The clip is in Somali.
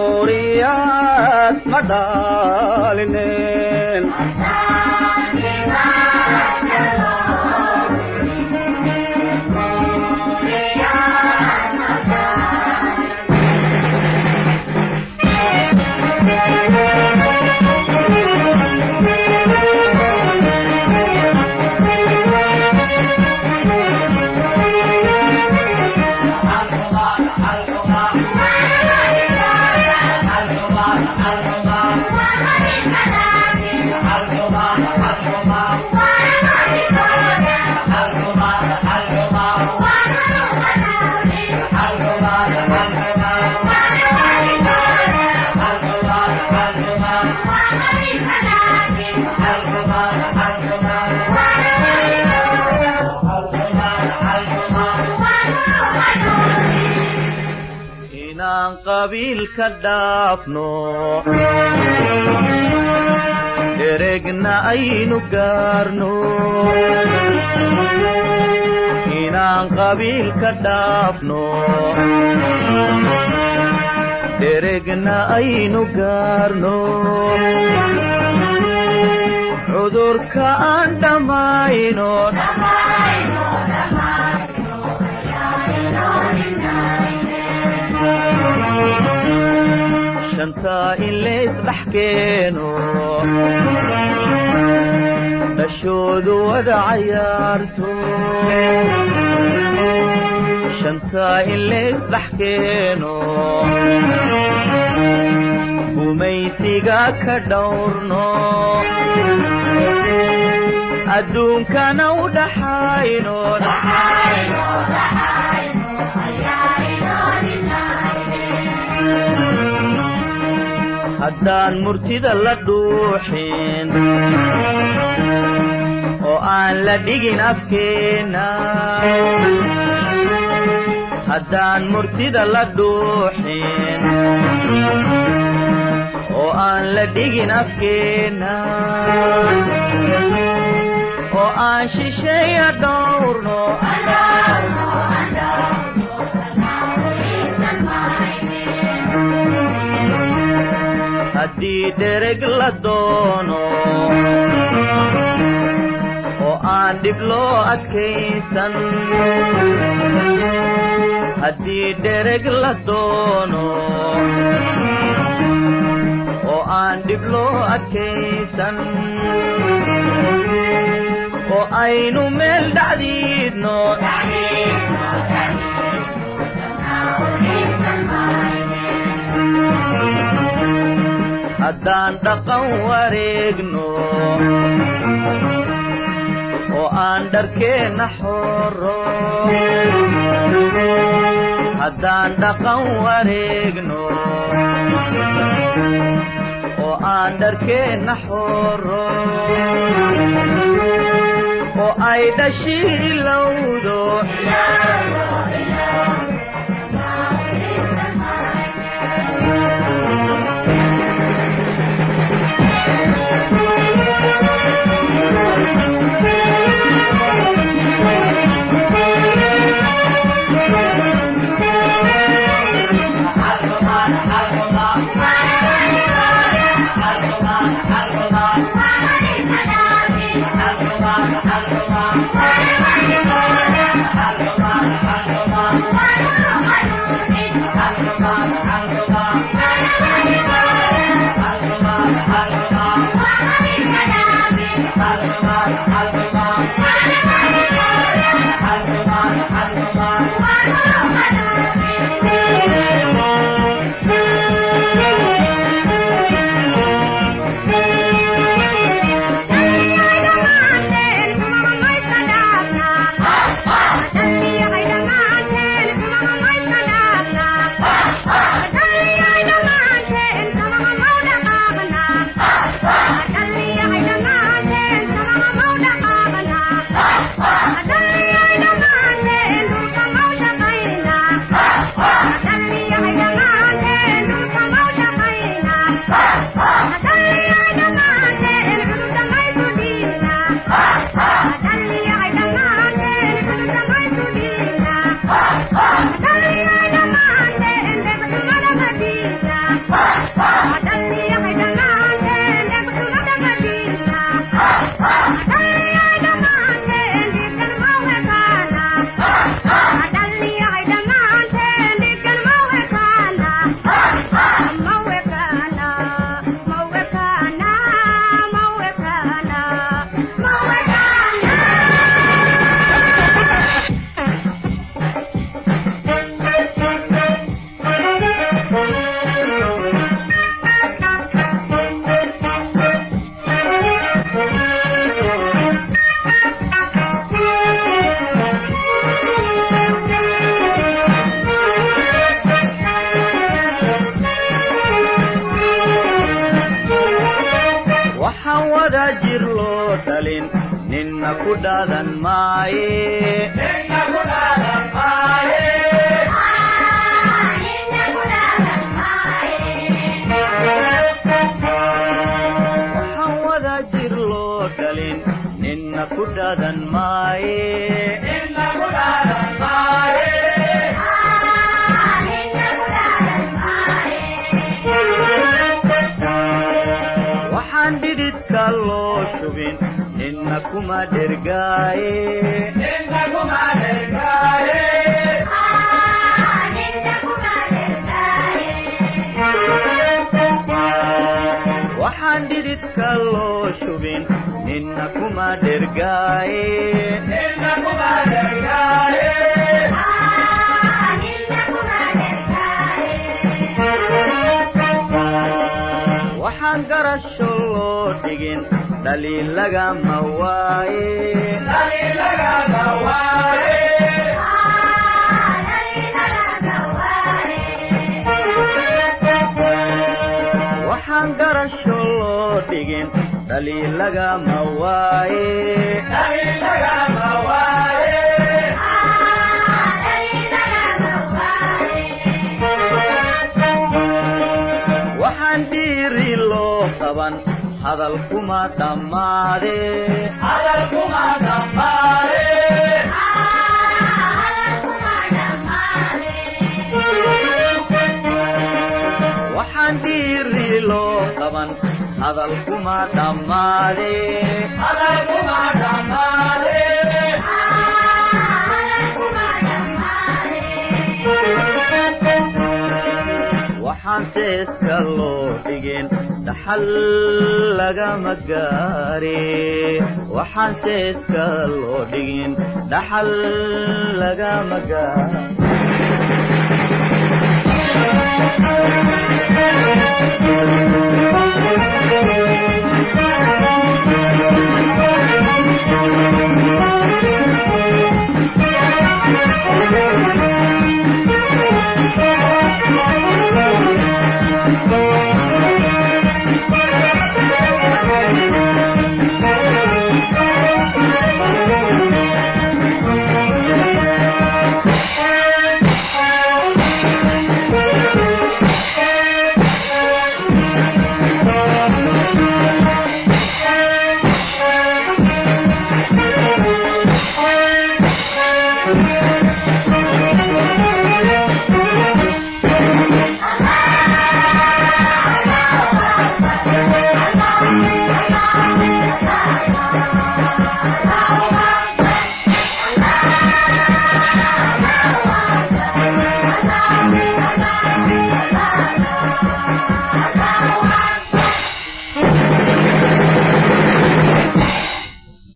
جمهوريات مدالنين قبيل كدافنو درجنا أين قارنو إنان قبيل كدافنو درجنا أين قارنو عذر كأن دماينو شنتا اللي يسبحكينو بشود ودعيارتو shanta in laysdhex keeno gumaysiga ka dhowrno adduunkana u dhaxayno haddaan murtida la dhuuxin oo aan la dhigin afkeena haddaan murtida la dhuuxin oo aan la dhigin afkeena oo aan shisheeya dhowrno haddii dhereg la doono oo aan dhib loo adkaysan haddii dhereg la doono oo aan dhib loo adkaysan oo aynu meel dhacdiidno haddaan dhaqan wareegno oo aan dharkeenna xoro haddaan dhaqan wareegno oo aan dharkeenna xoro oo ay dhashii ilowdo ninna ku dhaadan maaye waxaan wada jir loo dhalin ninna ku dhaadan maaye waxaan dhididka loo shubin ninna kuma dhergaaye waxaan dhididka loo shubin ninna kuma dhergaaye waxaan garasho loo dhigin dhaliil lagama waaye waxaan garasho loo dhigin dhaliil lagama waaye waxaan dhiiri loo qaban hadal kuma dhammaade waxaan dhiiri loo qaban hadal kuma dhammaade waxaan seeska loo dhigin dhaxal lagama gaare waxaan seeska loo dhigin dhaxal lagama gaare